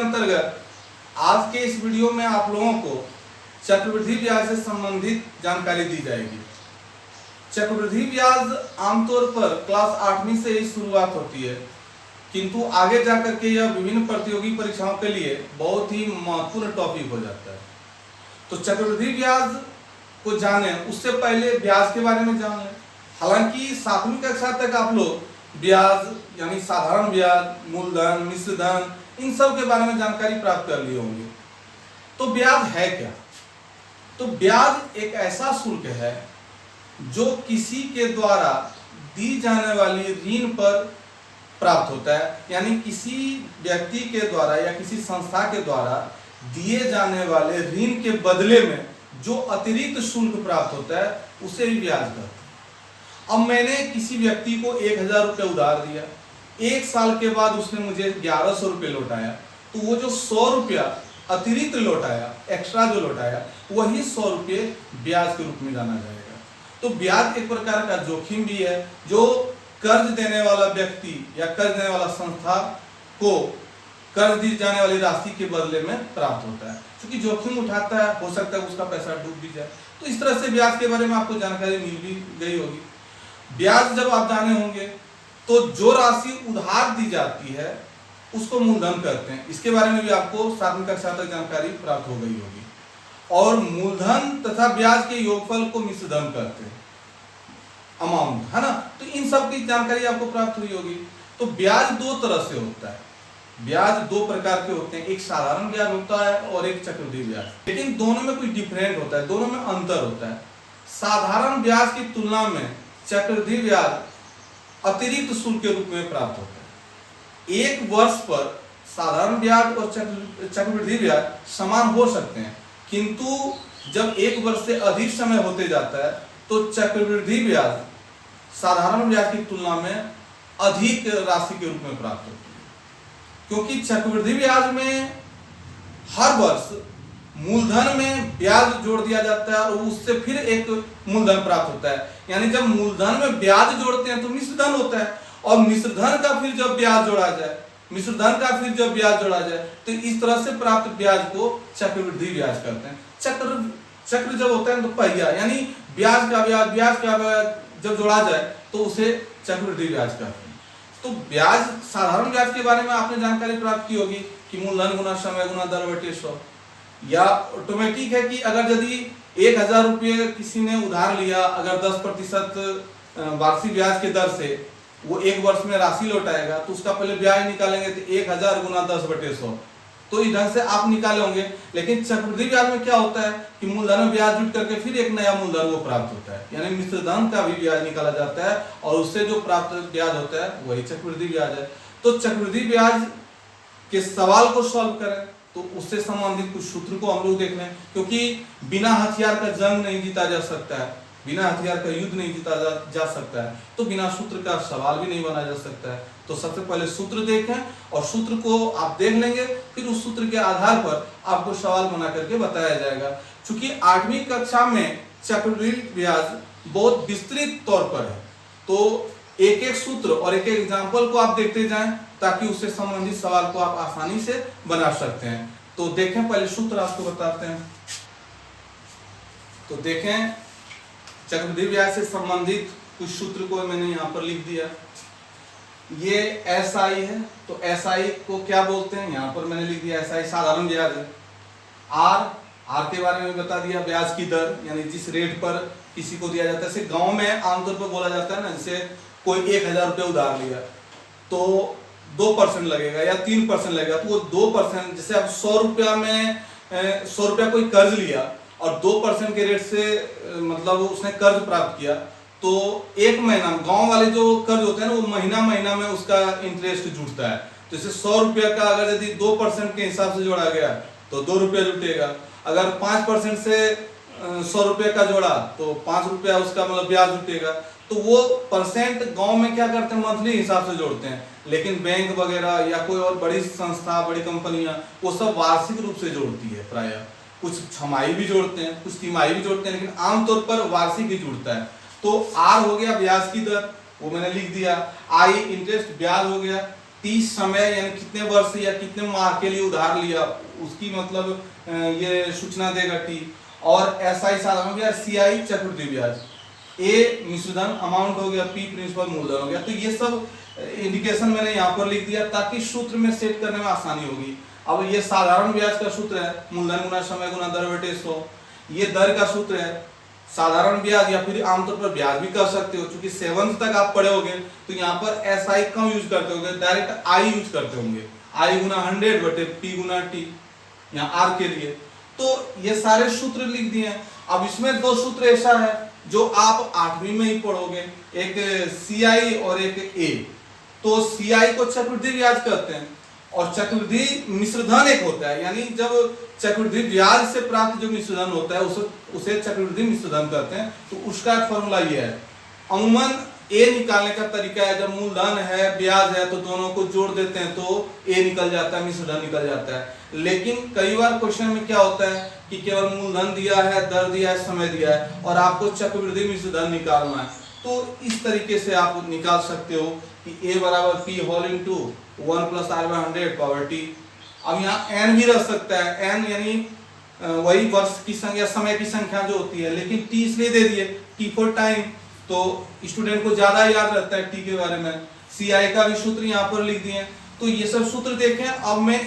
अंतर्गत आज के इस वीडियो में आप लोगों को चक्रवृद्धि ब्याज से संबंधित जानकारी दी जाएगी। चक्रवृद्धि ब्याज आमतौर पर क्लास 8वीं से ही शुरुआत होती है, किंतु आगे जाकर के यह विभिन्न प्रतियोगी परीक्षाओं के लिए बहुत ही महत्वपूर्ण टॉपिक हो जाता है। तो चक्रवृद्धि ब्याज को जाने उससे पहले ब्याज के बारे में जान लें। हालांकि 7वीं कक्षा तक आप लोग ब्याज यानी साधारण ब्याज, मूलधन, मिश्र धन, इन सब के बारे में जानकारी प्राप्त कर लिए होंगे। तो ब्याज है क्या? तो ब्याज एक ऐसा शुल्क है जो किसी के द्वारा दी जाने वाली ऋण पर प्राप्त होता है, यानी किसी व्यक्ति के द्वारा या किसी संस्था के द्वारा दिए जाने वाले ऋण के बदले में जो अतिरिक्त शुल्क प्राप्त होता है उसे भी ब्याज कहते हैं। अब मैंने किसी व्यक्ति को 1000 रुपये उधार दिया, 1 साल के बाद उसने मुझे 1100 रुपये लौटाया, तो वो जो 100 रुपया अतिरिक्त लौटाया, एक्स्ट्रा जो लौटाया, वही 100 रुपये ब्याज के रूप में जाना जाएगा। तो ब्याज एक प्रकार का जोखिम भी है जो कर्ज देने वाला व्यक्ति या कर्ज देने वाला संस्था को कर्ज दी जाने वाली राशि के बदले में प्राप्त होता है। क्योंकि जोखिम उठाता है, हो सकता है उसका पैसा डूब भी जाए। तो इस तरह से ब्याज के बारे में आपको जानकारी मिल भी गई होगी। ब्याज जब आप जाने होंगे तो जो राशि उधार दी जाती है उसको मूलधन कहते हैं। इसके बारे में भी आपको 7वीं कक्षा तक जानकारी प्राप्त हो गई होगी। और मूलधन तथा ब्याज के योगफल को मिश्र धन कहते हैं, अमाउंट, है ना। तो इन सब की जानकारी आपको प्राप्त हुई होगी। तो ब्याज 2 तरह से होता है। ब्याज 2 प्रकार के होते हैं, एक साधारण ब्याज होता है और एक चक्रवृद्धि ब्याज। लेकिन दोनों में कुछ डिफरेंट होता है, दोनों में अंतर होता है। साधारण ब्याज की तुलना में चक्रवृद्धि ब्याज अतिरिक्त शुल्क के रूप में प्राप्त होता है। 1 वर्ष पर साधारण ब्याज और चक्रवृद्धि ब्याज समान हो सकते हैं, किंतु जब 1 वर्ष से अधिक समय होते जाता है तो चक्रवृद्धि ब्याज साधारण ब्याज की तुलना में अधिक राशि के रूप में प्राप्त होती है। क्योंकि चक्रवृद्धि ब्याज में हर वर्ष मूलधन में ब्याज जोड़ दिया जाता है और उससे फिर एक मूलधन प्राप्त होता है। यानी जब मूलधन में ब्याज जोड़ते हैं तो मिश्र धन होता है, और मिश्र धन का फिर जब ब्याज जोड़ा जाए, मिश्र धन का फिर जब ब्याज जोड़ा जाए, तो इस तरह से प्राप्त ब्याज को चक्रवृद्धि ब्याज कहते हैं। चक्र जब होता है तो पहिया, यानी ब्याज का ब्याज जब जोड़ा जाए तो उसे चक्रवृद्धि ब्याज कहते हैं। तो ब्याज, साधारण ब्याज के बारे में आपने जानकारी प्राप्त की होगी कि मूलधन गुना समय गुना दर बटे 100, या ऑटोमेटिक है कि अगर यदि 1000 रुपये किसी ने उधार लिया, अगर 10% वार्षिक ब्याज के दर से वो 1 वर्ष में राशि लौटाएगा तो उसका पहले ब्याज निकालेंगे तो 1000 गुना 10/100, तो इस ढंग से आप निकाले होंगे। लेकिन चक्रवृद्धि ब्याज में क्या होता है कि मूलधन में ब्याज जुट करके फिर एक नया मूलधन वो प्राप्त होता है, यानी मिश्र धन का भी ब्याज निकाला जाता है और उससे जो प्राप्त ब्याज होता है वही चक्रवृद्धि ब्याज है। तो चक्रवृद्धि ब्याज के सवाल को सॉल्व करें तो उससे संबंधित कुछ सूत्र को हम लोग देख लें, क्योंकि बिना हथियार का जंग नहीं जीता जा सकता है, बिना हथियार का युद्ध नहीं जीता जा सकता है, तो बिना सूत्र का सवाल भी नहीं बना जा सकता है। तो सबसे पहले सूत्र देखें और सूत्र को आप देख लेंगे, फिर उस सूत्र के आधार पर आपको सवाल बना करके बताया जाएगा। चूंकि 8वीं कक्षा में चक्रवृद्धि ब्याज बहुत विस्तृत तौर पर है, तो एक एक सूत्र और एक एक एग्जाम्पल को आप देखते जाएं ताकि उससे संबंधित सवाल को आप आसानी से बना सकते हैं। तो देखें, पहले सूत्र आपको बताते हैं। तो देखें, चक्रवृद्धि ब्याज से संबंधित कुछ सूत्र को मैंने यहाँ पर लिख दिया। ये एसआई है, तो एसआई को क्या बोलते हैं, यहाँ पर मैंने लिख दिया एसआई साधारण ब्याज है। आर के बारे में बता दिया, ब्याज की दर, यानी जिस रेट पर किसी को दिया जाता है। जैसे गांव में आमतौर पर बोला जाता है ना, जैसे कोई 1000 रुपये उधार लिया तो 2% लगेगा या 3% लगेगा, तो वो 2%, जैसे अब 100 रुपया में 100 रुपया कोई कर्ज लिया और 2% के रेट से मतलब उसने कर्ज प्राप्त किया, तो 1 महीना गांव वाले जो कर्ज होते हैं ना, वो महीना में उसका इंटरेस्ट जुटता है। जैसे 100 रुपया का अगर यदि 2% के हिसाब से जोड़ा गया तो 2 रुपया जुटेगा। अगर 5% से 100 रुपये का जोड़ा तो 5 रुपया उसका मतलब ब्याज जुटेगा। तो वो परसेंट गांव में क्या करते हैं, मंथली हिसाब से जोड़ते हैं। लेकिन बैंक वगैरह या कोई और बड़ी संस्था, बड़ी कंपनियां, वो सब वार्षिक रूप से जोड़ती है। प्रायः कुछ छमाही भी जोड़ते हैं, कुछ तिमाही भी जोड़ते हैं, लेकिन आमतौर पर वार्षिक ही जुड़ता है। तो आर हो गया ब्याज की दर, वो मैंने लिख दिया। आई इंटरेस्ट ब्याज हो गया। 30 समय यानी कितने वर्ष या कितने माह के लिए उधार लिया उसकी मतलब ये सूचना देगा टी। और एसआई साधारण ब्याज, सीआई चक्रवृद्धि ब्याज, ए मिश्रधन अमाउंट हो गया, पी प्रिंसिपल मूलधन हो गया। तो ये सब इंडिकेशन मैंने यहाँ पर लिख दिया ताकि सूत्र में सेट करने में आसानी होगी। अब ये साधारण ब्याज का सूत्र है मूलधन गुना समय गुना दर बटे 100। ये दर का सूत्र है। साधारण ब्याज या फिर आमतौर पर ब्याज भी कर सकते हो, क्योंकि 7th तक आप पढ़े होंगे तो यहाँ पर एसआई कम यूज करते होंगे, डायरेक्ट आई यूज करते होंगे, आई गुना 100 बटे पी गुना टी यहाँ आर के लिए। तो ये सारे सूत्र लिख दिए हैं। अब इसमें दो सूत्र ऐसा है जो आप 8वीं में ही पढ़ोगे, एक सीआई और एक ए। तो सीआई को चक्रवृद्धि ब्याज कहते हैं और चक्रवृद्धि मिश्रधन एक होता है, यानी जब चक्रवृद्धि ब्याज से प्राप्त जो मिश्रधन होता है उसे चक्रवृद्धि मिश्रधन कहते हैं। तो उसका फॉर्मूला ये है। अमूमन ए निकालने का तरीका है, जब मूलधन है ब्याज है तो दोनों को जोड़ देते हैं तो ए निकल जाता है, मिश्रधन निकल जाता है। लेकिन कई बार क्वेश्चन में क्या होता है कि केवल मूलधन दिया है, दर दिया है, समय दिया है और आपको चक्रवृद्धि मिश्रधन निकालना है। तो इस तरीके से आप निकाल सकते हो कि ए बराबर P whole into 1 plus R by 100 power T. अब यहाँ एन भी रह सकता है, एन यानी वही वर्ष की संख्या, समय की संख्या जो होती है, लेकिन टी इसलिए दे दिए टी फॉर टाइम, तो स्टूडेंट को ज्यादा याद रहता है टी के बारे में। सीआई का भी सूत्र यहाँ पर लिख दिए। तो ये सब सूत्र देखें। अब मैं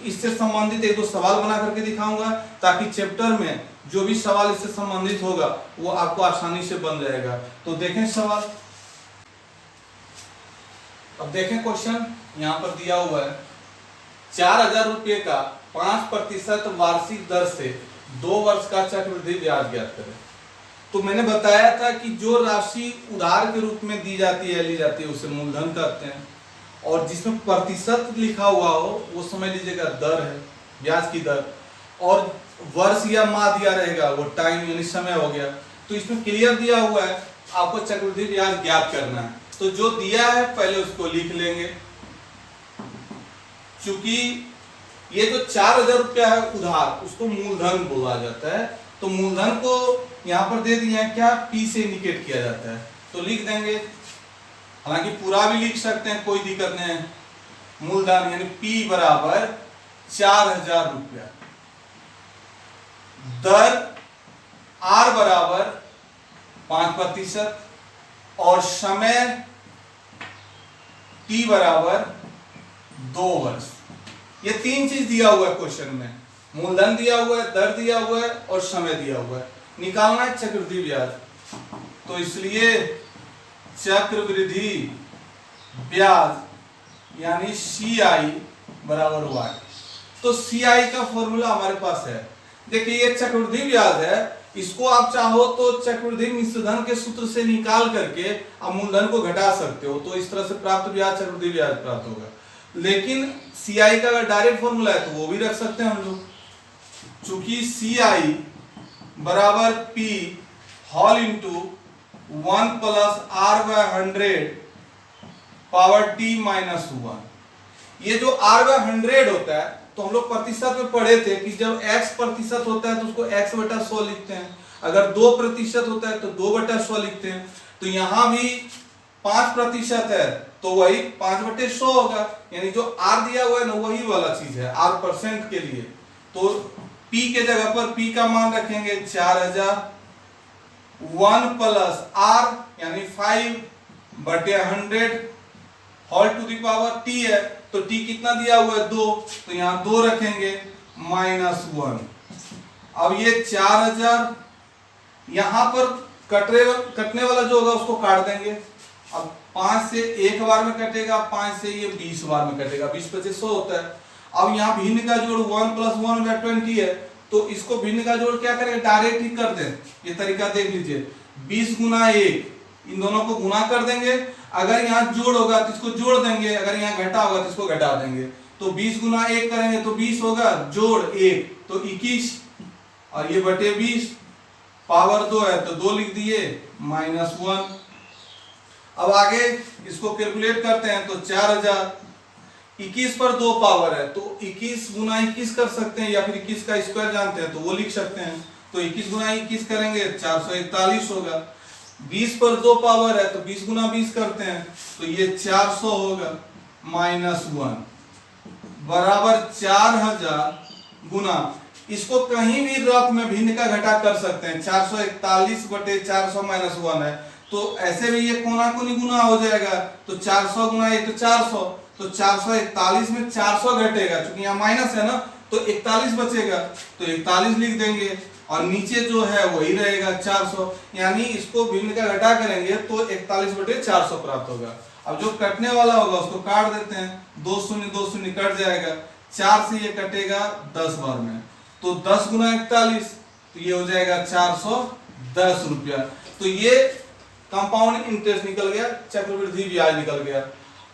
इससे संबंधित एक दो सवाल बना करके दिखाऊंगा ताकि चैप्टर में जो भी सवाल इससे संबंधित होगा वो आपको आसानी से बन जाएगा। तो देखें सवाल। अब देखें क्वेश्चन यहाँ पर दिया हुआ है, 4000 रुपये का 5% वार्षिक दर से 2 वर्ष का चक्रवृद्धि ब्याज ज्ञात करें। तो मैंने बताया था कि जो राशि उधार के रूप में दी जाती है, ली जाती है, उसे मूलधन कहते हैं, और जिसमें प्रतिशत लिखा हुआ हो वो समझ लीजिएगा दर है, ब्याज की दर, और वर्ष या माह दिया रहेगा वो टाइम यानी समय हो गया। तो इसमें क्लियर दिया हुआ है आपको चक्रवृद्धि ब्याज ज्ञात करना है। तो जो दिया है पहले उसको लिख लेंगे। चूंकि ये जो 4000 रुपया है उधार, उसको मूलधन बोला जाता है, तो मूलधन को यहाँ पर दे दिया है क्या, पी से इंडिकेट किया जाता है, तो लिख देंगे। हालांकि पूरा भी लिख सकते हैं, कोई दिक्कत नहीं है। मूलधन यानी पी बराबर 4000 रुपया, दर आर बराबर 5% और समय टी बराबर 2 वर्ष। ये 3 चीज दिया हुआ है क्वेश्चन में, मूलधन दिया हुआ है, दर दिया हुआ है और समय दिया हुआ है। निकालना है चक्रवृद्धि ब्याज, तो इसलिए चक्रवृद्धि ब्याज यानी CI बराबर Y। तो CI का फॉर्मूला हमारे पास है। देखिए ये चक्रवृद्धि ब्याज है, इसको आप चाहो तो चक्रवृद्धि मिश्रधन के सूत्र से निकाल करके आप मूलधन को घटा सकते हो, तो इस तरह से प्राप्त ब्याज चक्रवृद्धि ब्याज प्राप्त होगा। लेकिन CI का अगर डायरेक्ट फॉर्मूला है तो वो भी रख सकते हैं हम लोग। चूंकि CI बराबर P whole into 1 plus R by 100 power T minus 1। ये जो R बाय 100 होता है, तो हम लोग प्रतिशत में पढ़े थे कि जब x प्रतिशत होता है तो उसको x बटा 100 लिखते हैं, अगर 2% होता है तो 2 बटा 100 लिखते हैं। तो यहाँ भी 5% है तो वही 5/100 होगा, यानी जो R दिया हुआ है ना वही वाला चीज है, R% के लिए। तो P के जगह पर P का मान रखेंगे 4000, 1 प्लस R यानी 5/100 whole to the power T है, तो T कितना दिया हुआ है 2, तो यहाँ 2 रखेंगे माइनस 1। अब ये 4000 यहाँ पर कटने वाला जो होगा उसको काट देंगे। अब 5 से एक बार में कटेगा, 5 से ये 20 बार में कटेगा, 20/25 100 होता है। अब यहाँ भिन्न का जोड़ 1 प्लस 1/20 है, तो इसको भिन्न का जोड़ क्या करेंगे, डायरेक्ट ही कर दें। ये तरीका देख लीजिए, 20 गुना 1, इन दोनों को गुना कर देंगे। अगर यहाँ जोड़ होगा तो इसको जोड़ देंगे, अगर यहाँ घटा होगा तो इसको घटा देंगे। तो 20 गुना 1 करेंगे तो 20 होगा, जोड़ 1 तो 21, और ये बटे 20, पावर 2 है तो 2 लिख दिए माइनस 1। अब आगे इसको कैलकुलेट करते हैं तो 4000, 21 पर 2 पावर है तो 21 गुना 21 कर सकते हैं, या फिर 21 का स्क्वायर जानते हैं तो वो लिख सकते हैं। तो 21 गुना 21 करेंगे 441 होगा। 20 पर 2 पावर है तो 20 गुना 20 करते हैं तो ये 400 होगा। -1 बराबर 4000 गुना, इसको कहीं भी रफ में भिन्न का घटा कर सकते हैं। 441 बटे 400 -1 है, तो ऐसे में ये कोना कोनी गुना हो जाएगा, तो 400 गुना ये तो 400, तो 441 में 400 घटेगा, क्योंकि यहाँ माइनस है ना, तो 41 बचेगा, तो 41 लिख देंगे और नीचे जो है वही रहेगा 400, यानी इसको भिन्न का घटा करेंगे तो 41 बटे 400 प्राप्त होगा। अब जो कटने वाला होगा उसको काट देते हैं, 2 शून्य कट जाएगा, 4 से ये कटेगा 10 बार में, तो 10 गुना 41, तो ये हो जाएगा 410 रुपया। तो ये कंपाउंड इंटरेस्ट निकल गया, चक्रवृद्धि ब्याज निकल गया।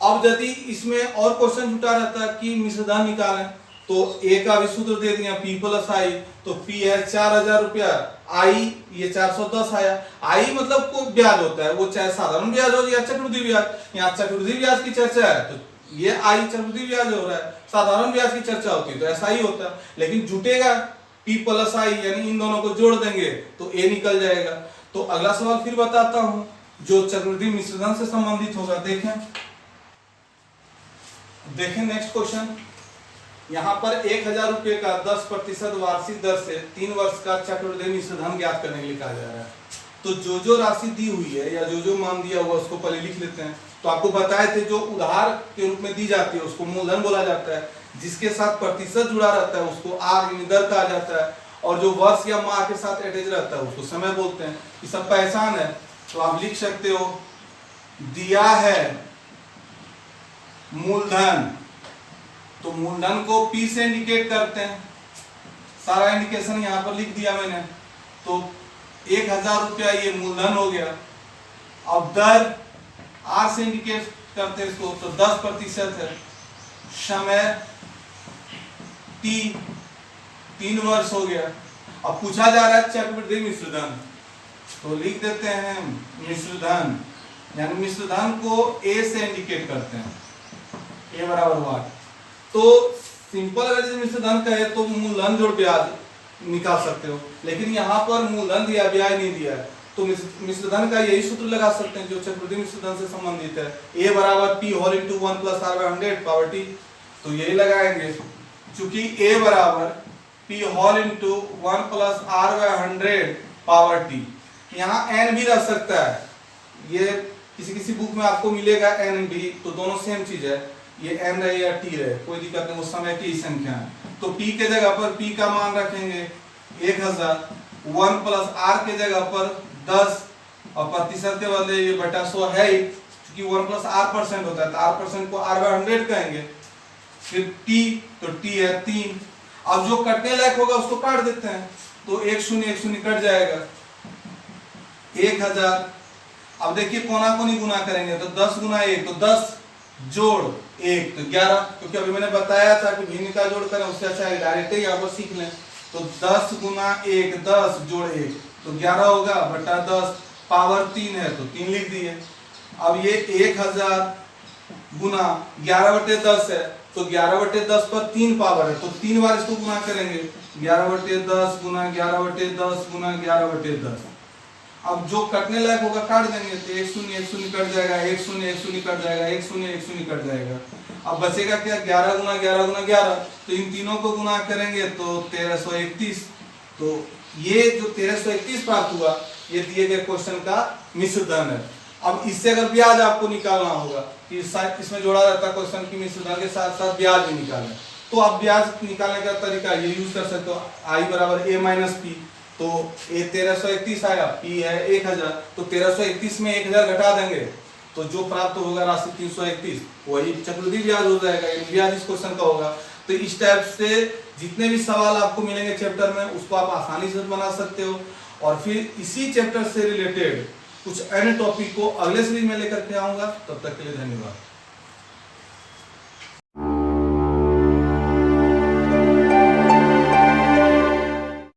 अब यदि इसमें और क्वेश्चन जुटा रहता कि मिश्रधन निकालें, तो ए का भी सूत्र दे दिया P प्लस आई, तो P है 4000 रुपया, आई ये 410 आया। आई मतलब को ब्याज होता है, वो चाहे साधारण ब्याज हो या चक्रवृद्धि ब्याज, यहाँ चक्रवृद्धि ब्याज की चर्चा है तो ये आई चक्रवृद्धि ब्याज हो रहा है, साधारण ब्याज की चर्चा होती है तो ऐसा ही होता है, लेकिन जुटेगा P प्लस आई, यानी इन दोनों को जोड़ देंगे तो ए निकल जाएगा। तो अगला सवाल फिर बताता हूं जो चक्रवृद्धि मिश्रधन से संबंधित होगा। देखें नेक्स्ट क्वेश्चन, यहाँ पर 1000 रुपये का 10% वार्षिक दर से 3 वर्ष का चक्रवृद्धि मिश्रधन ज्ञात करने के लिए कहा जा रहा है। तो जो राशि दी हुई है या जो मान दिया हुआ उसको पहले लिख लेते हैं। तो आपको बताए थे जो उधार के रूप में दी जाती है उसको मूलधन बोला जाता है, जिसके साथ प्रतिशत जुड़ा रहता है उसको आर यानी दर कहा जाता है, और जो वर्ष या माह के साथ अटैच रहता है उसको समय बोलते हैं। ये सब पहचान है, तो आप लिख सकते हो दिया है मूलधन, तो मूलधन को P से इंडिकेट करते हैं, सारा इंडिकेशन यहाँ पर लिख दिया मैंने। तो 1000 रुपया ये मूलधन हो गया। अब दर R से इंडिकेट करते हैं इसको, तो 10% है, समय T 3 वर्ष हो गया। अब पूछा जा रहा है चक्रवृद्धि मिश्रधन, तो लिख देते हैं मिश्रधन, यानी मिश्रधन को A से इंडिकेट करते हैं, A बराबर वाट। तो सिंपल अगर जैसे मिश्रधन कहे तो मूलधन जोड़ ब्याज निकाल सकते हो, लेकिन यहाँ पर मूलधन दिया ब्याज नहीं दिया है, तो मिश्रधन का यही सूत्र लगा सकते हैं जो चक्रवृद्धि मिश्रधन से संबंधित है, A बराबर P whole into 1 plus R by 100 power T। तो यही लगाएंगे, चूंकि A बराबर P whole into 1 plus R by 100 power T। यहाँ n भी रह सकता है, ये किसी बुक में आपको मिलेगा n भी, तो दोनों सेम चीज है, ये n रहे या t रहे कोई दिक्कत नहीं, उस समय की संख्या है। तो p के जगह पर p का मान रखेंगे 1000, 1 प्लस r के जगह पर 10 और प्रतिशत के बदले ये बटा 100 है ही, क्योंकि 1 प्लस r% होता है तो r% को r बाय 100 कहेंगे। फिर t, तो t है 3। अब जो कटने लायक होगा उसको काट देते हैं, तो 1 शून्य कट जाएगा, 1000। अब देखिए कोना कोनी गुना करेंगे तो 10 गुना 1 तो 10 जोड़ 1 तो 11, क्योंकि अभी मैंने बताया था कि भिन्न का जोड़ करें उससे अच्छा है डायरेक्ट ही यहाँ पर सीख लें। तो 10 गुना 1 10 जोड़ 1 तो 11 होगा, बटा 10 पावर 3 है तो 3 लिख दिए। अब ये 1000 गुना 11 बटे 10 है, तो 11 बटे 10 पर 3 पावर है, तो 3 बार इसको गुना करेंगे, 11 बटे 10 गुना 11 बटे 10 गुना 11 बटे 10। अब जो कटने लायक होगा काट देंगे, तो 1 शून्य कट जाएगा, 1 शून्य कट जाएगा, 1 शून्य कट जाएगा। अब बचेगा क्या, 11 गुना 11 गुना 11, तो इन तीनों को गुना करेंगे तो 1331। तो ये जो 1331 प्राप्त हुआ ये दिए गए क्वेश्चन का मिश्रधन है। अब इससे अगर ब्याज आपको निकालना होगा कि इसमें जोड़ा रहता है क्वेश्चन की मिश्रधन के साथ साथ ब्याज भी निकालें, तो आप ब्याज निकालने का तरीका ये यूज कर सकते हो, I बराबर A माइनस P। तो A 1331 आया, P है 1000, तो 1331 में 1000 घटा देंगे तो जो प्राप्त होगा राशि 331 वही चक्रवृद्धि ब्याज हो जाएगा, ब्याज इस क्वेश्चन का होगा। तो इस टाइप से जितने भी सवाल आपको मिलेंगे चैप्टर में उसको आप आसानी से बना सकते हो। और फिर इसी चैप्टर से रिलेटेड कुछ अन्य टॉपिक को अगले सीरीज में लेकर के आऊंगा, तब तक के लिए धन्यवाद।